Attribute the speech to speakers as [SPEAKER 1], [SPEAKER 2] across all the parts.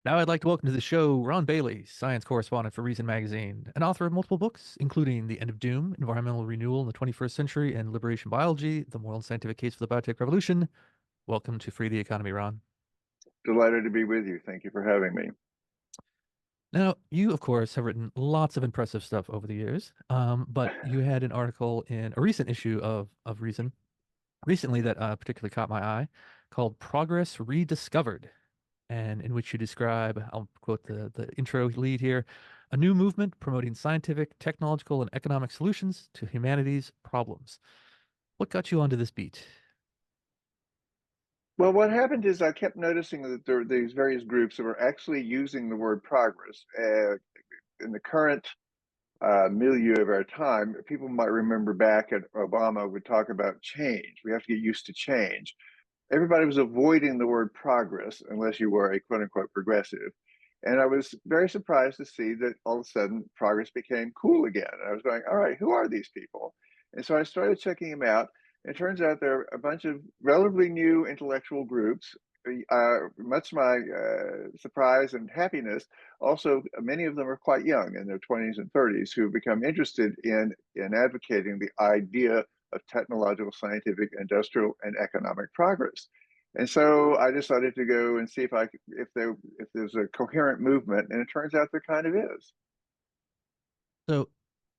[SPEAKER 1] Now I'd like to welcome to the show Ron Bailey, science correspondent for Reason Magazine, and author of multiple books, including The End of Doom, Environmental Renewal in the 21st Century, and Liberation Biology, The Moral and Scientific Case for the Biotech Revolution. Welcome to Free the Economy, Ron.
[SPEAKER 2] Delighted to be with you. Thank you for having me.
[SPEAKER 1] Now, you, of course, have written lots of impressive stuff over the years, but you had an article in a recent issue of Reason recently that particularly caught my eye called Progress Rediscovered, and in which you describe, I'll quote the intro lead here, a new movement promoting scientific, technological, and economic solutions to humanity's problems. What got you onto this beat?
[SPEAKER 2] Well, what happened is I kept noticing that there were these various groups that were actually using the word progress. In the current milieu of our time, people might remember back at Obama would talk about change. We have to get used to change. Everybody was avoiding the word progress unless you were a quote unquote progressive. And I was very surprised to see that all of a sudden progress became cool again. And I was going, all right, who are these people? And so I started checking them out. It turns out there are a bunch of relatively new intellectual groups. Much to my surprise and happiness, also many of them are quite young in their 20s and 30s who have become interested in advocating the idea of technological, scientific, industrial, and economic progress. And so I decided to go and see if there's a coherent movement, and it turns out there kind of is.
[SPEAKER 1] So,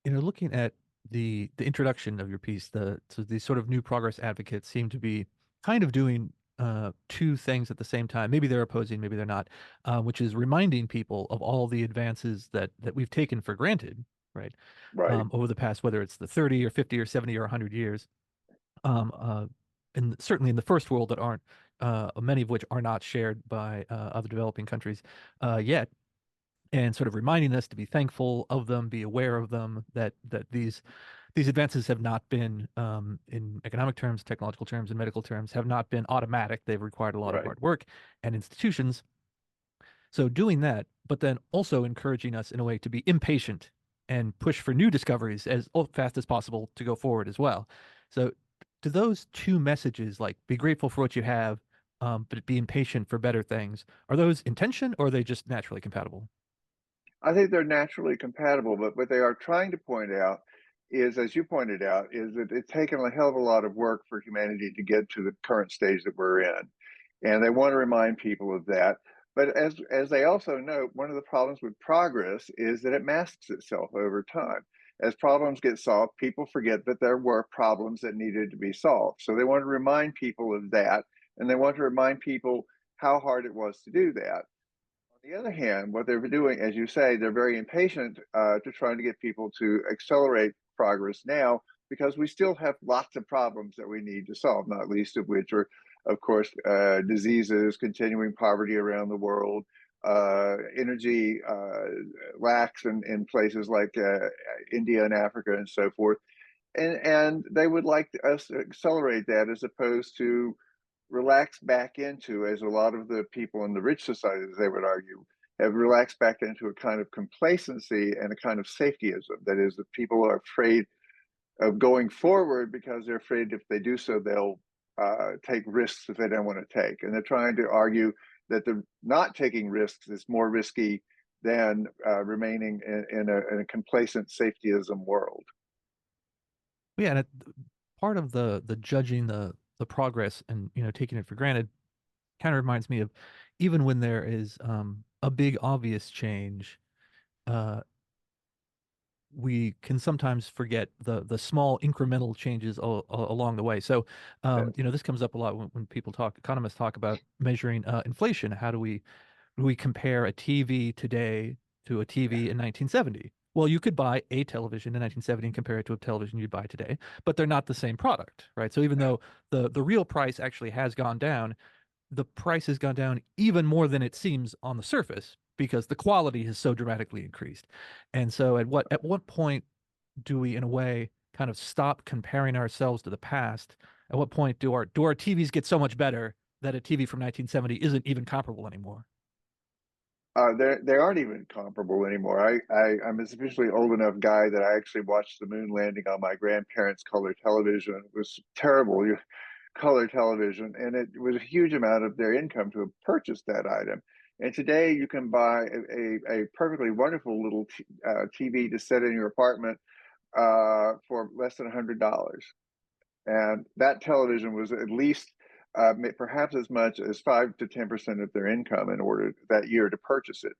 [SPEAKER 1] looking at the introduction of your piece, so these sort of new progress advocates seem to be kind of doing two things at the same time. Maybe they're opposing, maybe they're not, which is reminding people of all the advances that we've taken for granted, right?
[SPEAKER 2] Right,
[SPEAKER 1] Over the past, whether it's the 30 or 50 or 70 or 100 years, um, uh, and certainly in the first world that aren't, many of which are not shared by other developing countries yet, and sort of reminding us to be thankful of them, be aware of them, that these advances have not been, in economic terms, technological terms, and medical terms, have not been automatic. They've required a lot of
[SPEAKER 2] right.
[SPEAKER 1] hard work and institutions. So doing that, but then also encouraging us in a way to be impatient and push for new discoveries as fast as possible to go forward as well. So do those two messages, like be grateful for what you have, but be impatient for better things, are those intention or are they just naturally compatible?
[SPEAKER 2] I think they're naturally compatible, but what they are trying to point out is, as you pointed out, is that it's taken a hell of a lot of work for humanity to get to the current stage that we're in. And they want to remind people of that. But as they also note, one of the problems with progress is that it masks itself over time. As problems get solved, people forget that there were problems that needed to be solved. So they want to remind people of that, and they want to remind people how hard it was to do that. On the other hand, what they're doing, as you say, they're very impatient to trying to get people to accelerate progress now because we still have lots of problems that we need to solve, not least of which are, of course, diseases, continuing poverty around the world, energy lacks in places like India and Africa and so forth. And they would like us to accelerate that as opposed to relax back into, as a lot of the people in the rich societies, they would argue, have relaxed back into a kind of complacency and a kind of safetyism. That is, that people are afraid of going forward because they're afraid if they do so, they'll take risks that they don't want to take. And they're trying to argue that the not taking risks is more risky than remaining in a complacent safetyism world.
[SPEAKER 1] Yeah, and part of the judging the progress and taking it for granted kind of reminds me of even when there is a big obvious change, uh, we can sometimes forget the small incremental changes along the way. So,
[SPEAKER 2] Yes.
[SPEAKER 1] this comes up a lot when people talk, economists talk about measuring inflation. How do we compare a TV today to a TV in 1970? Well, you could buy a television in 1970 and compare it to a television you buy today, but they're not the same product, right? So even though the real price actually has gone down, the price has gone down even more than it seems on the surface because the quality has so dramatically increased. And so at what point do we, in a way, kind of stop comparing ourselves to the past? At what point do our TVs get so much better that a TV from 1970 isn't even comparable anymore?
[SPEAKER 2] They aren't even comparable anymore. I'm a sufficiently old enough guy that I actually watched the moon landing on my grandparents' color television. It was terrible color television, and it was a huge amount of their income to have purchased that item. And today you can buy a perfectly wonderful little TV to set in your apartment for less than $100. And that television was at least perhaps as much as 5 to 10% of their income in order that year to purchase it.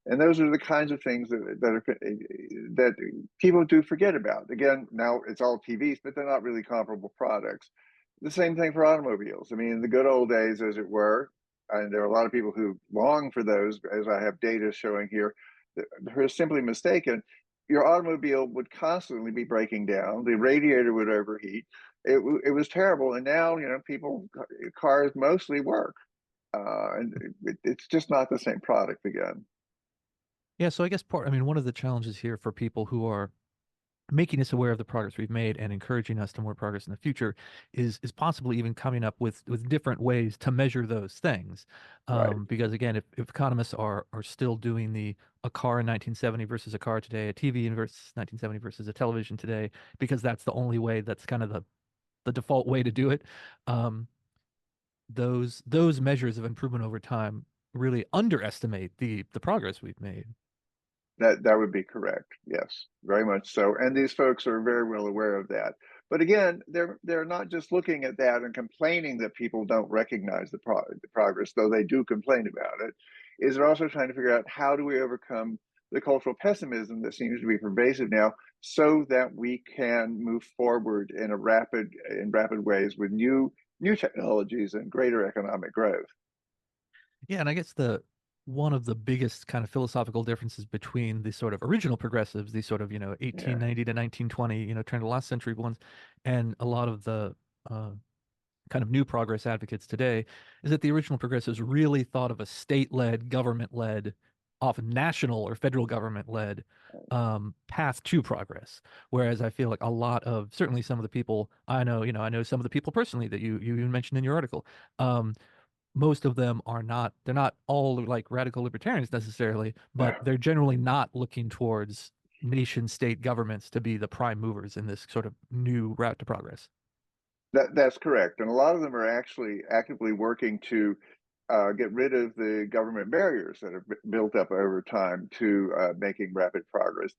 [SPEAKER 2] And those are the kinds of things that people do forget about. Again, now it's all TVs, but they're not really comparable products. The same thing for automobiles. I mean, in the good old days, as it were, and there are a lot of people who long for those, as I have data showing here, they're simply mistaken. Your automobile would constantly be breaking down. The radiator would overheat. It was terrible. And now, people, cars mostly work. And it's just not the same product again.
[SPEAKER 1] Yeah, so I guess I mean, one of the challenges here for people who are making us aware of the progress we've made and encouraging us to more progress in the future is possibly even coming up with different ways to measure those things.
[SPEAKER 2] Right.
[SPEAKER 1] Because again, if economists are still doing a car in 1970 versus a car today, a TV in versus 1970 versus a television today, because that's the only way, that's kind of the default way to do it. Um, those measures of improvement over time really underestimate the progress we've made.
[SPEAKER 2] That would be correct. Yes, very much so. And these folks are very well aware of that. But again, they're not just looking at that and complaining that people don't recognize the progress, though they do complain about it. Is they're also trying to figure out how do we overcome the cultural pessimism that seems to be pervasive now, so that we can move forward in rapid ways with new technologies and greater economic growth.
[SPEAKER 1] Yeah, and I guess the one of the biggest kind of philosophical differences between the sort of original progressives, the sort of,
[SPEAKER 2] Yeah,
[SPEAKER 1] 1890 to 1920, turn of the last century ones, and a lot of the uh, kind of new progress advocates today, is that the original progressives really thought of a state-led, government-led, often national or federal government-led path to progress. Whereas I feel like a lot of, certainly some of the people I know, I know some of the people personally that you mentioned in your article. Most of them are not, they're not all like radical libertarians necessarily, but they're generally not looking towards nation state governments to be the prime movers in this sort of new route to progress.
[SPEAKER 2] that's correct. And a lot of them are actually actively working to get rid of the government barriers that have built up over time to making rapid progress.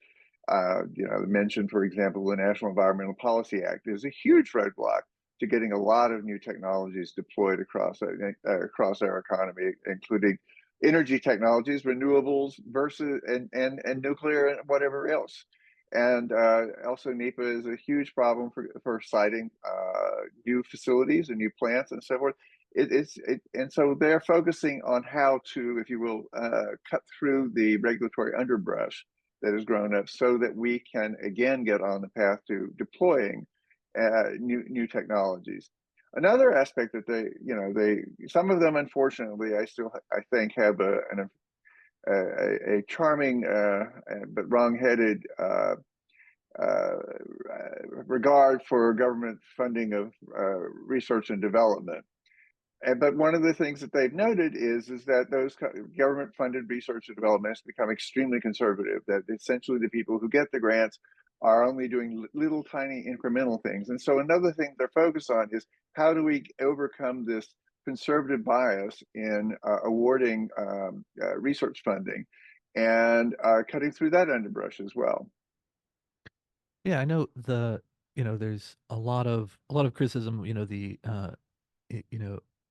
[SPEAKER 2] Mentioned, for example, the National Environmental Policy Act is a huge roadblock to getting a lot of new technologies deployed across our economy, including energy technologies, renewables versus and nuclear and whatever else. And also, NEPA is a huge problem for siting new facilities and new plants and so forth. And so they're focusing on how to, if you will, cut through the regulatory underbrush that has grown up, so that we can again get on the path to deploying new technologies. Another aspect that some of them, unfortunately, I think have a charming but wrong-headed uh, regard for government funding of research and development. But one of the things that they've noted is that those government-funded research and development has become extremely conservative. That essentially the people who get the grants are only doing little tiny incremental things. And so another thing they're focused on is how do we overcome this conservative bias in awarding research funding, and cutting through that underbrush as well.
[SPEAKER 1] Yeah, I know there's a lot of criticism,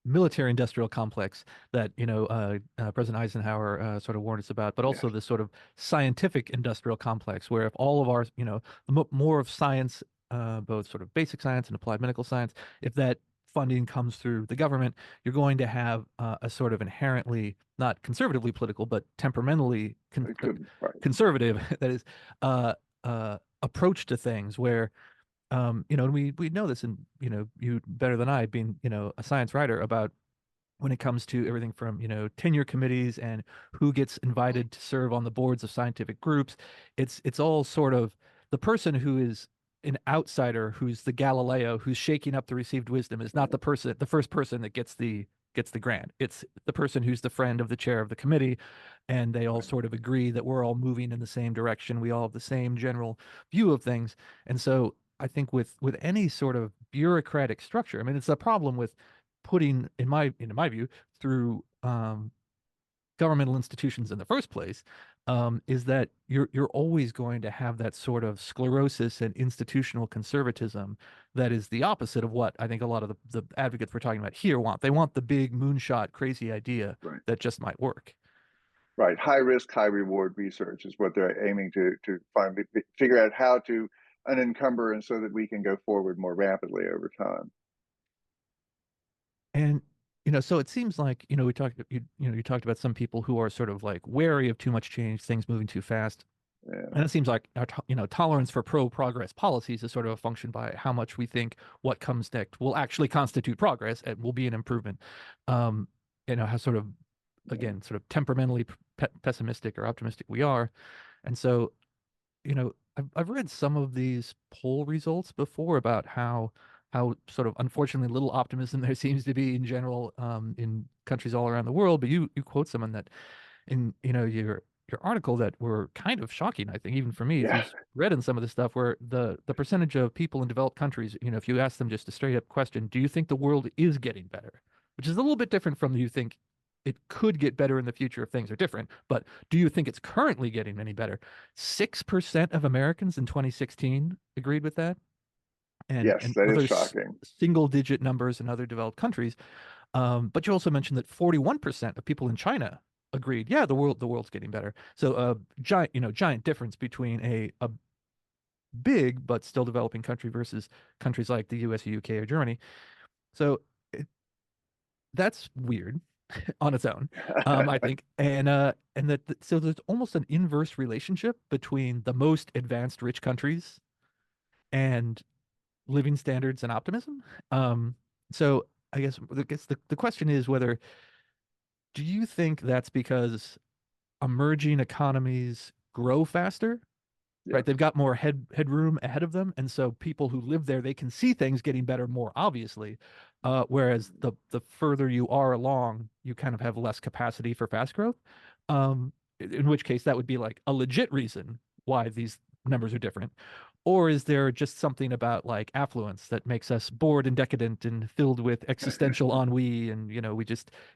[SPEAKER 1] military industrial complex that, President Eisenhower sort of warned us about, but
[SPEAKER 2] Yeah,
[SPEAKER 1] also this sort of scientific industrial complex where if all of our, more of science, both sort of basic science and applied medical science, if that funding comes through the government, you're going to have a sort of inherently not conservatively political, but temperamentally
[SPEAKER 2] it could, right.
[SPEAKER 1] conservative, that is, approach to things where and we know this, and you better than I, being a science writer, about when it comes to everything from tenure committees and who gets invited to serve on the boards of scientific groups. It's all sort of the person who is an outsider, who's the Galileo, who's shaking up the received wisdom, is not the first person that gets the grant. It's the person who's the friend of the chair of the committee, and they all
[SPEAKER 2] Right.
[SPEAKER 1] sort of agree that we're all moving in the same direction. We all have the same general view of things. And so I think with any sort of bureaucratic structure, I mean, it's a problem with putting, in my view, through governmental institutions in the first place, is that you're always going to have that sort of sclerosis and institutional conservatism that is the opposite of what I think a lot of the advocates we're talking about here want. They want the big moonshot, crazy idea
[SPEAKER 2] Right.
[SPEAKER 1] that just might work.
[SPEAKER 2] Right. High risk, high reward research is what they're aiming to find, figure out how to unencumber, and so that we can go forward more rapidly over time.
[SPEAKER 1] And so it seems like you talked about some people who are sort of like wary of too much change, things moving too fast.
[SPEAKER 2] Yeah.
[SPEAKER 1] And it seems like our tolerance for pro-progress policies is sort of a function by how much we think what comes next will actually constitute progress and will be an improvement. Um, how sort of,
[SPEAKER 2] Yeah.
[SPEAKER 1] again, sort of temperamentally pessimistic or optimistic we are. And so, I've read some of these poll results before about how sort of unfortunately little optimism there seems to be in general, in countries all around the world. But you quote someone that in your article that were kind of shocking, I think, even for me,
[SPEAKER 2] Yeah.
[SPEAKER 1] who's read in some of this stuff, where the percentage of people in developed countries, if you ask them just a straight up question, do you think the world is getting better? Which is a little bit different from, do you think it could get better in the future if things are different, but do you think it's currently getting any better? 6% of Americans in 2016 agreed with that, and
[SPEAKER 2] Yes, that is
[SPEAKER 1] other
[SPEAKER 2] shocking.
[SPEAKER 1] single digit numbers in other developed countries. But you also mentioned that 41% of people in China agreed, yeah, the world's getting better. So giant difference between a big but still developing country versus countries like the US, UK, or Germany. So that's weird on its own, I think. And so there's almost an inverse relationship between the most advanced rich countries and living standards and optimism. So I guess the question is whether, do you think that's because emerging economies grow faster,
[SPEAKER 2] Yeah.
[SPEAKER 1] right? They've got more headroom ahead of them, and so people who live there, they can see things getting better more obviously. Whereas the further you are along, you kind of have less capacity for fast growth. In which case, that would be like a legit reason why these numbers are different. Or is there just something about like affluence that makes us bored and decadent and filled with existential ennui, and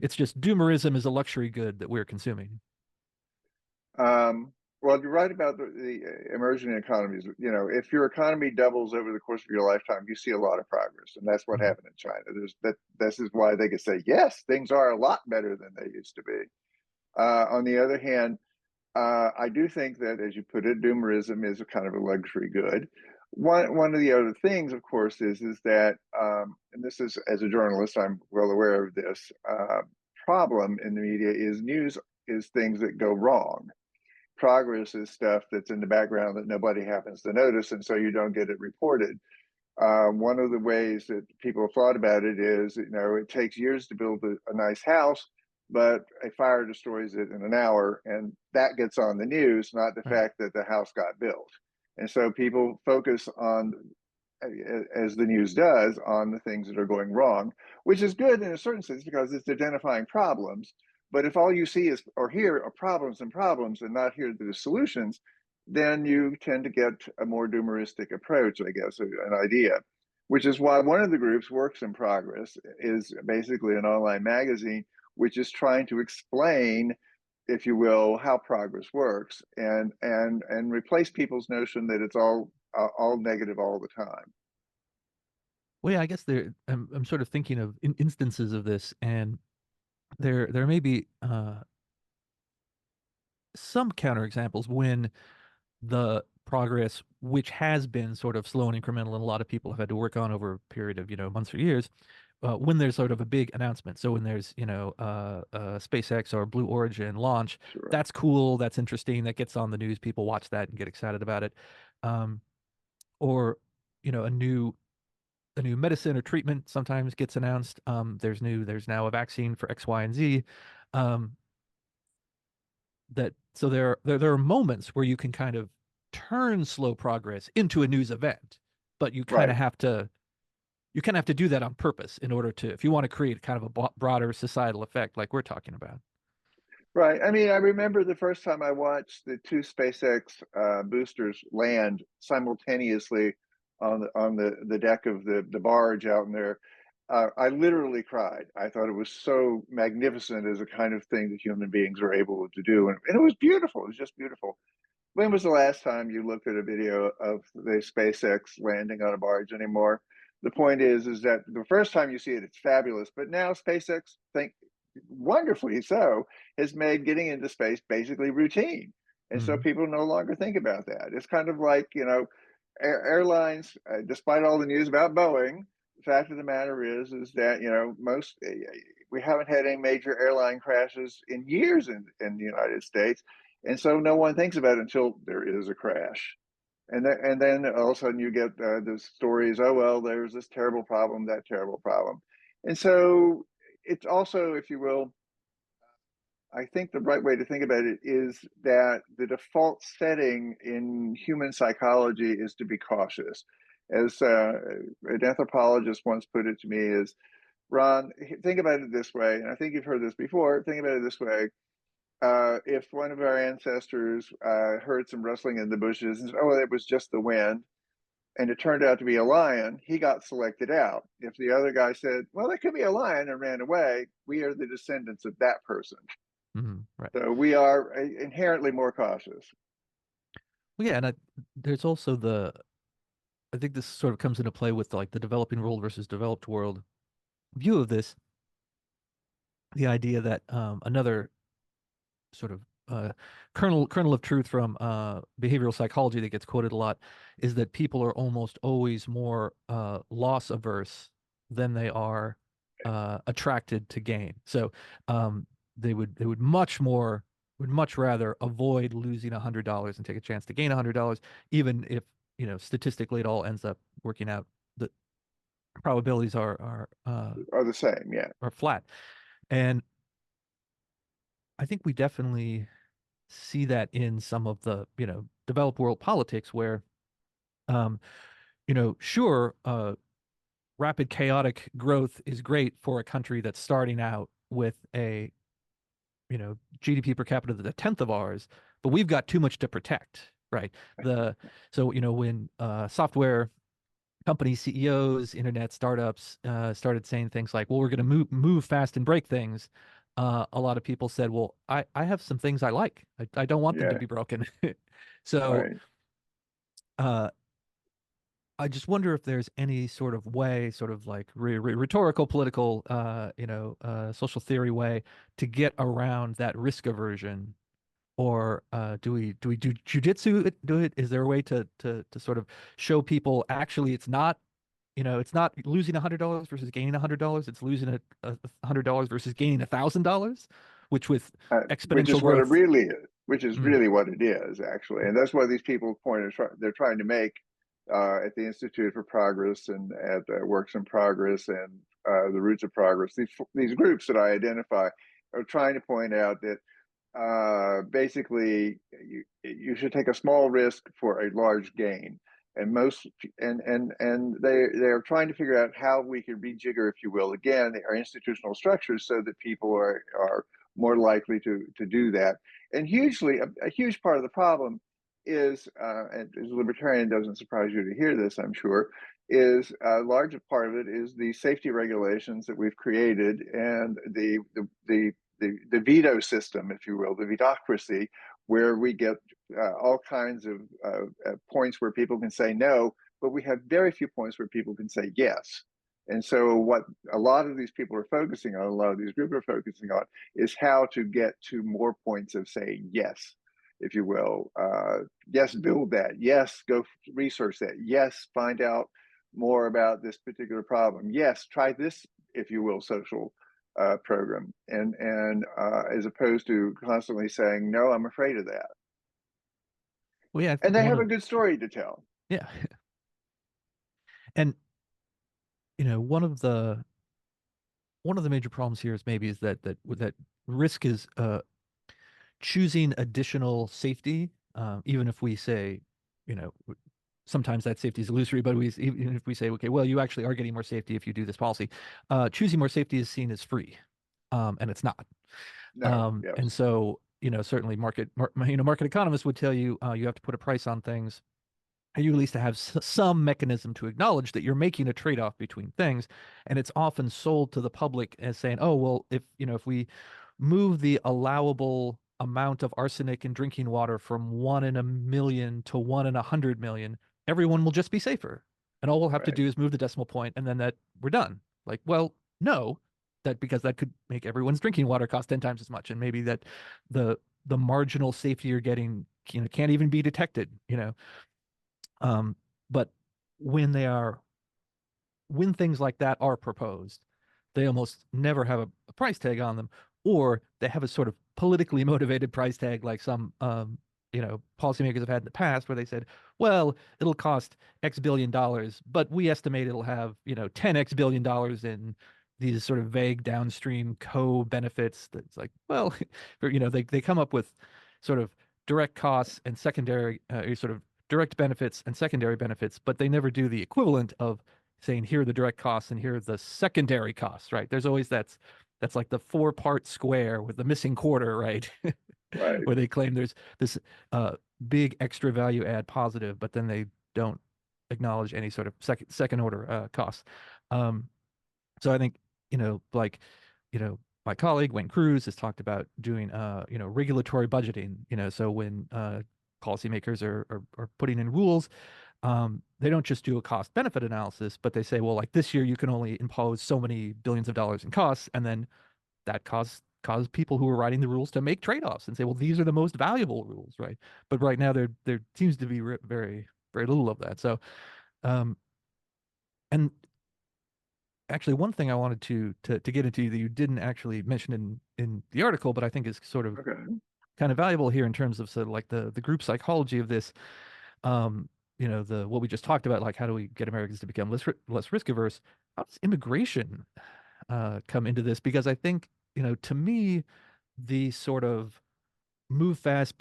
[SPEAKER 1] it's just doomerism is a luxury good that we're consuming?
[SPEAKER 2] Well, you're right about the emerging economies. If your economy doubles over the course of your lifetime, you see a lot of progress, and that's what
[SPEAKER 1] Mhm.
[SPEAKER 2] happened in China. This is why they could say, yes, things are a lot better than they used to be. On the other hand, I do think that, as you put it, doomerism is a kind of a luxury good. One of the other things, of course, is that, and this is, as a journalist, I'm well aware of this problem in the media, is news is things that go wrong. Progress is stuff that's in the background that nobody happens to notice, and so you don't get it reported. One of the ways that people have thought about it is, it takes years to build a nice house, but a fire destroys it in an hour, and that gets on the news, not the
[SPEAKER 1] Right.
[SPEAKER 2] fact that the house got built. And so people focus on, as the news does, on the things that are going wrong, which is good in a certain sense because it's identifying problems. But if all you see is or hear are problems and not hear the solutions, then you tend to get a more doomeristic approach, I guess, an idea. Which is why one of the groups, Works in Progress, is basically an online magazine which is trying to explain, if you will, how progress works, and replace people's notion that it's all negative all the time.
[SPEAKER 1] Well, yeah, I guess I'm sort of thinking of instances of this, and there may be some counterexamples when the progress, which has been sort of slow and incremental, and a lot of people have had to work on over a period of months or years, when there's sort of a big announcement. So when there's SpaceX or Blue Origin launch,
[SPEAKER 2] Sure.
[SPEAKER 1] that's cool, that's interesting, that gets on the news, people watch that and get excited about it. Um, or a new medicine or treatment sometimes gets announced. There's now a vaccine for X, Y, and Z. Um, that so there are moments where you can kind of turn slow progress into a news event, but
[SPEAKER 2] Right.
[SPEAKER 1] you kind of have to do that on purpose in order to, if you want to create kind of a broader societal effect like we're talking about.
[SPEAKER 2] Right. I mean, I remember the first time I watched the two SpaceX boosters land simultaneously on the deck of the barge out in there. I literally cried. I thought it was so magnificent as a kind of thing that human beings are able to do, and it was beautiful. It was just beautiful. When was the last time you looked at a video of the SpaceX landing on a barge anymore? The point is that the first time you see it, it's fabulous. But now SpaceX, think wonderfully so, has made getting into space basically routine, and so
[SPEAKER 1] Mhm.
[SPEAKER 2] people no longer think about that. It's kind of like airlines, despite all the news about Boeing. The fact of the matter is that most we haven't had any major airline crashes in years in the United States, and so no one thinks about it until there is a crash. And then all of a sudden you get the stories, oh, well, there's this terrible problem, that terrible problem. And so it's also, if you will, I think the right way to think about it is that the default setting in human psychology is to be cautious. As an anthropologist once put it to me, is Ron, think about it this way, and I think you've heard this before. Think about it this way: if one of our ancestors heard some rustling in the bushes and said, "Oh, it was just the wind," and it turned out to be a lion, he got selected out. If the other guy said, "Well, it could be a lion," and ran away, we are the descendants of that person.
[SPEAKER 1] Mhm. Right.
[SPEAKER 2] So we are inherently more cautious.
[SPEAKER 1] Well, yeah, and there's also I think this sort of comes into play with like the developing world versus developed world view of this. The idea that another sort of kernel of truth from behavioral psychology that gets quoted a lot is that people are almost always more loss averse than they are attracted to gain. So they would much rather avoid losing $100 and take a chance to gain $100, even if statistically it all ends up working out. The probabilities
[SPEAKER 2] Are the same, yeah.
[SPEAKER 1] are flat, and I think we definitely see that in some of the developed world politics where um sure, rapid chaotic growth is great for a country that's starting out with a GDP per capita that's a tenth of ours, but we've got too much to protect, right? the so when software company CEOs, internet startups started saying things like, well, we're going to move fast and break things. A lot of people said, well, I have some things I like. I don't want them to
[SPEAKER 2] Yeah,
[SPEAKER 1] be broken. So
[SPEAKER 2] right.
[SPEAKER 1] uh, I just wonder if there's any sort of way, sort of like rhetorical, political, social theory way to get around that risk aversion. Or do we do jujitsu? Do it? Is there a way to sort of show people actually it's not losing $100 versus gaining $100. It's losing $100 versus gaining $1,000, which with
[SPEAKER 2] Which
[SPEAKER 1] exponential
[SPEAKER 2] is what it
[SPEAKER 1] growth.
[SPEAKER 2] really is, which is
[SPEAKER 1] Mm,
[SPEAKER 2] really what it is, actually. And that's why these people they're trying to make at the Institute for Progress and at Works in Progress and the Roots of Progress. These groups that I identify are trying to point out that basically you should take a small risk for a large gain. And most and they're trying to figure out how we can rejigger, if you will, again our institutional structures so that people are more likely to do that. And a huge part of the problem is, and as a libertarian doesn't surprise you to hear this, I'm sure, is a large part of it is the safety regulations that we've created and the veto system, if you will, the vetocracy, where we get all kinds of points where people can say no, but we have very few points where people can say yes. And so, what a lot of these people are focusing on, a lot of these groups are focusing on, is how to get to more points of saying yes, if you will. Yes, build that. Yes, go research that. Yes, find out more about this particular problem. Yes, try this, if you will, social program, and as opposed to constantly saying no, I'm afraid of that.
[SPEAKER 1] well, yeah,
[SPEAKER 2] And they
[SPEAKER 1] one
[SPEAKER 2] have a
[SPEAKER 1] of
[SPEAKER 2] good story to tell.
[SPEAKER 1] yeah, and one of the major problems here is maybe is that risk is choosing additional safety, even if we say, you know, sometimes that safety is illusory, but even if we say, okay, well, you actually are getting more safety if you do this policy, choosing more safety is seen as free, and it's not.
[SPEAKER 2] No,
[SPEAKER 1] And
[SPEAKER 2] yes,
[SPEAKER 1] so, certainly market economists would tell you, you have to put a price on things. you at least have some mechanism to acknowledge that you're making a trade-off between things. And it's often sold to the public as saying, oh, well, if we move the allowable amount of arsenic in drinking water from 1 in 1 million to 1 in 100 million, everyone will just be safer. And all we'll have to
[SPEAKER 2] Right,
[SPEAKER 1] do is move the decimal point and then that we're done. Like, well, no, because that could make everyone's drinking water cost 10 times as much. And maybe that the the marginal safety you're getting, can't even be detected. Um, but when they are when things like that are proposed, they almost never have a price tag on them, or they have a sort of politically motivated price tag, like some policymakers have had in the past, where they said, "Well, it'll cost X billion dollars, but we estimate it'll have 10X billion dollars in these sort of vague downstream co-benefits." That's like, well, they come up with sort of direct costs and secondary, sort of direct benefits and secondary benefits, but they never do the equivalent of saying here are the direct costs and here are the secondary costs, right? There's always that's like the four-part square with the missing quarter, right?
[SPEAKER 2] right.
[SPEAKER 1] Where they claim there's this big extra value add positive, but then they don't acknowledge any sort of second order costs. Um, so I think, like, my colleague Wayne Cruz has talked about doing regulatory budgeting, so when policymakers are putting in rules, they don't just do a cost benefit analysis, but they say, well, like this year you can only impose so many billions of dollars in costs, and then that cause people who are writing the rules to make trade-offs and say, well, these are the most valuable rules, right? But right now there seems to be very very little of that. So, um, and actually, one thing I wanted to get into that you didn't actually mention in the article, but I think is sort of
[SPEAKER 2] Okay.
[SPEAKER 1] kind of valuable here in terms of sort of like the group psychology of this. um, the what we just talked about, like how do we get Americans to become less risk averse? How does immigration come into this? Because I think, to me, the sort of move fast,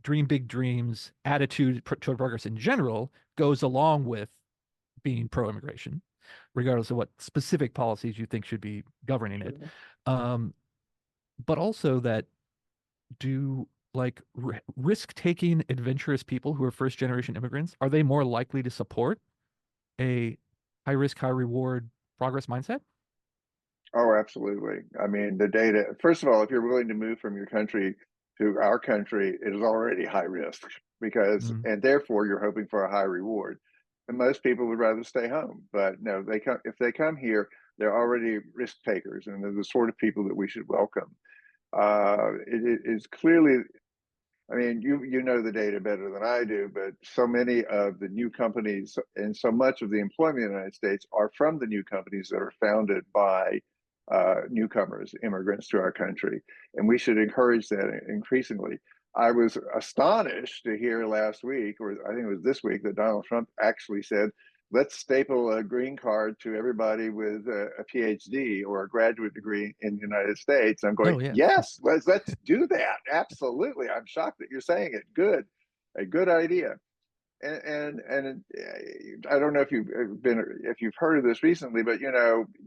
[SPEAKER 1] dream big dreams attitude toward progress in general goes along with being pro-immigration, regardless of what specific policies you think should be governing it.
[SPEAKER 2] Sure.
[SPEAKER 1] Um, but also that do like risk-taking, adventurous people who are first-generation immigrants, are they more likely to support a high risk, high reward progress mindset?
[SPEAKER 2] Oh, absolutely. I mean, the data, first of all, if you're willing to move from your country to our country, it is already high risk because,
[SPEAKER 1] Mm,
[SPEAKER 2] and therefore you're hoping for a high reward. And most people would rather stay home. But no, if they come here, they're already risk takers and they're the sort of people that we should welcome. It is clearly, I mean, you know the data better than I do, but so many of the new companies and so much of the employment in the United States are from the new companies that are founded by newcomers, immigrants to our country, and we should encourage that increasingly. I was astonished to hear last week, or I think it was this week, that Donald Trump actually said, let's staple a green card to everybody with a PhD or a graduate degree in the United States. I'm going,
[SPEAKER 1] oh yeah.
[SPEAKER 2] yes, let's do that. Absolutely. I'm shocked that you're saying it. Good, a good idea. And I don't know if you've heard of this recently, but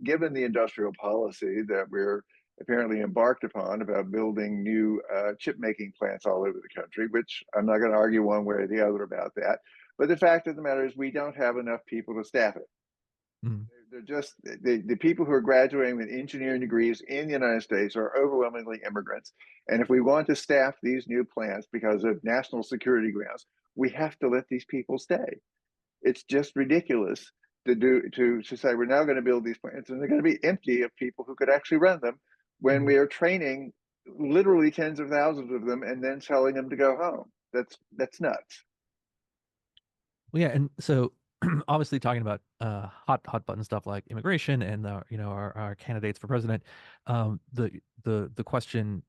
[SPEAKER 2] given the industrial policy that we're apparently embarked upon about building new chip making plants all over the country, which I'm not going to argue one way or the other about that. But the fact of the matter is, we don't have enough people to staff it.
[SPEAKER 1] Mm,
[SPEAKER 2] They're just the people who are graduating with engineering degrees in the United States are overwhelmingly immigrants. And if we want to staff these new plants because of national security grounds, we have to let these people stay. It's just ridiculous to say we're now going to build these plants and they're going to be empty of people who could actually run them when
[SPEAKER 1] mm.
[SPEAKER 2] we are training literally tens of thousands of them and then telling them to go home. That's nuts.
[SPEAKER 1] Well, yeah, and so obviously talking about hot button stuff like immigration and our candidates for president, the question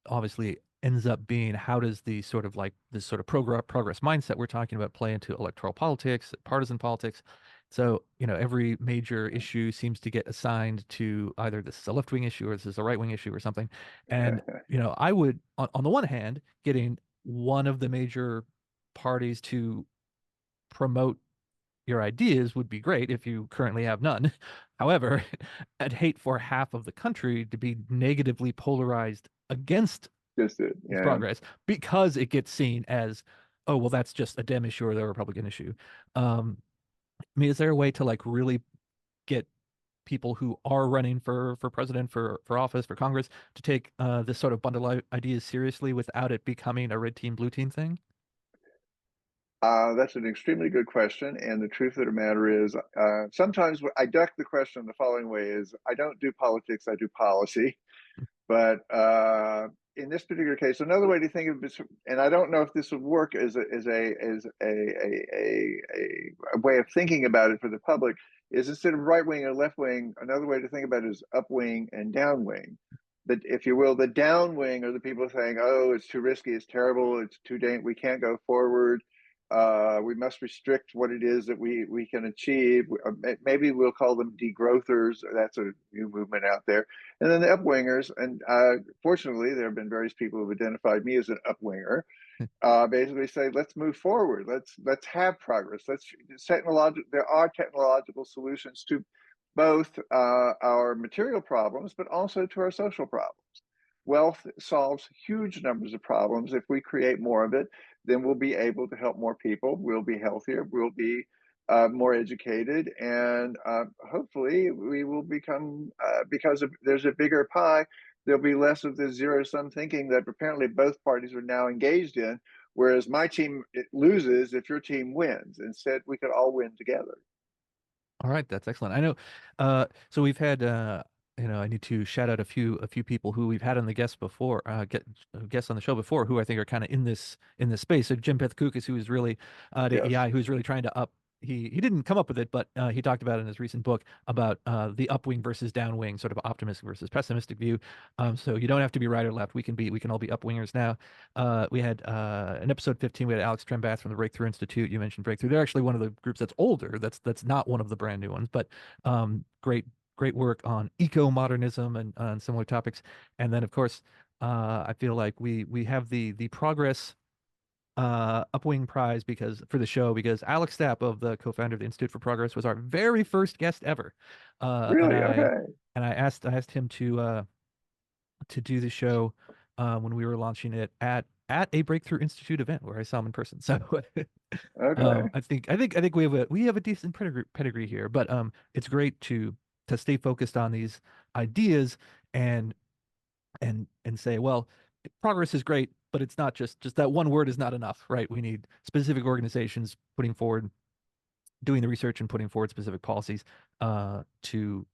[SPEAKER 1] obviously ends up being, how does the sort of like this sort of progress mindset we're talking about play into electoral politics, partisan politics? So, every major issue seems to get assigned to either this is a left wing issue or this is a right wing issue or something. And, I would, on the one hand, getting one of the major parties to promote your ideas would be great if you currently have none. However, I'd hate for half of the country to be negatively polarized against
[SPEAKER 2] Just it. Yeah.
[SPEAKER 1] progress because it gets seen as, oh, well, that's just a Dem issue or the Republican issue. Um, I mean, is there a way to like really get people who are running for president, for office, for Congress to take this sort of bundle of ideas seriously without it becoming a red team, blue team thing?
[SPEAKER 2] That's an extremely good question. And the truth of the matter is, sometimes I duck the question the following way is I don't do politics, I do policy. But in this particular case, another way to think of this, and I don't know if this would work as a way of thinking about it for the public, is instead of right wing or left wing, another way to think about it is upwing and downwing. That, if you will, the downwing are the people saying, "Oh, it's too risky, it's terrible, it's too dangerous, we can't go forward. We must restrict what it is that we can achieve." Maybe we'll call them degrowthers. That's a new movement out there. And then the upwingers, and fortunately, there have been various people who've identified me as an upwinger. Basically, say, let's move forward. Let's have progress. There are technological solutions to both our material problems, but also to our social problems. Wealth solves huge numbers of problems. If we create more of it, then we'll be able to help more people. We'll be healthier. We'll be more educated, and hopefully we will become, because there's a bigger pie, there'll be less of this zero sum thinking that apparently both parties are now engaged in. Whereas my team, it loses if your team wins. Instead, we could all win together.
[SPEAKER 1] All right, that's excellent. I know. So we've had, I need to shout out a few people who we've had on the guests before, guests on the show before, who I think are kind of in this space. So Jim Pethokoukis, who is really the
[SPEAKER 2] Yes.
[SPEAKER 1] AI, who's really trying to up. He didn't come up with it, but he talked about it in his recent book about the upwing versus downwing, sort of optimistic versus pessimistic view. So you don't have to be right or left. We can all be upwingers now. We had in episode 15, we had Alex Trembath from the Breakthrough Institute. You mentioned Breakthrough. They're actually one of the groups that's older. That's not one of the brand new ones, but great work on eco-modernism and on similar topics. And then, of course, I feel like we have the progress upwing prize because for the show because Alex Stapp of the co-founder of the Institute for Progress was our very first guest ever. And
[SPEAKER 2] Really?
[SPEAKER 1] I
[SPEAKER 2] Okay.
[SPEAKER 1] and I asked him to do the show when we were launching it at a Breakthrough Institute event where I saw him in person. So
[SPEAKER 2] Okay.
[SPEAKER 1] I think we have a decent pedigree here, but it's great to stay focused on these ideas and and say, well, progress is great, but it's not just that one word is not enough, right? We need specific organizations putting forward doing the research and putting forward specific policies to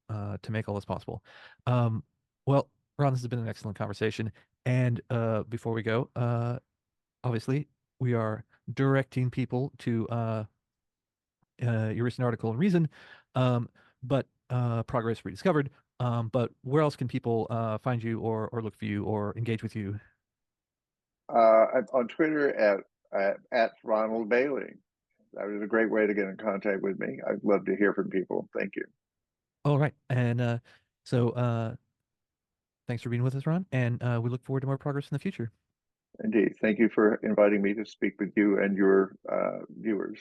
[SPEAKER 1] make all this possible. Well, Ron, this has been an excellent conversation. And before we go, obviously, we are directing people to your recent article in Reason, but Progress Rediscovered. But where else can people find you or look for you or engage with you?
[SPEAKER 2] I'm on Twitter at Ronald Bailey. That was a great way to get in contact with me. I'd love to hear from people. Thank you.
[SPEAKER 1] All right. And so thanks for being with us, Ron. And we look forward to more progress in the future.
[SPEAKER 2] Indeed. Thank you for inviting me to speak with you and your viewers.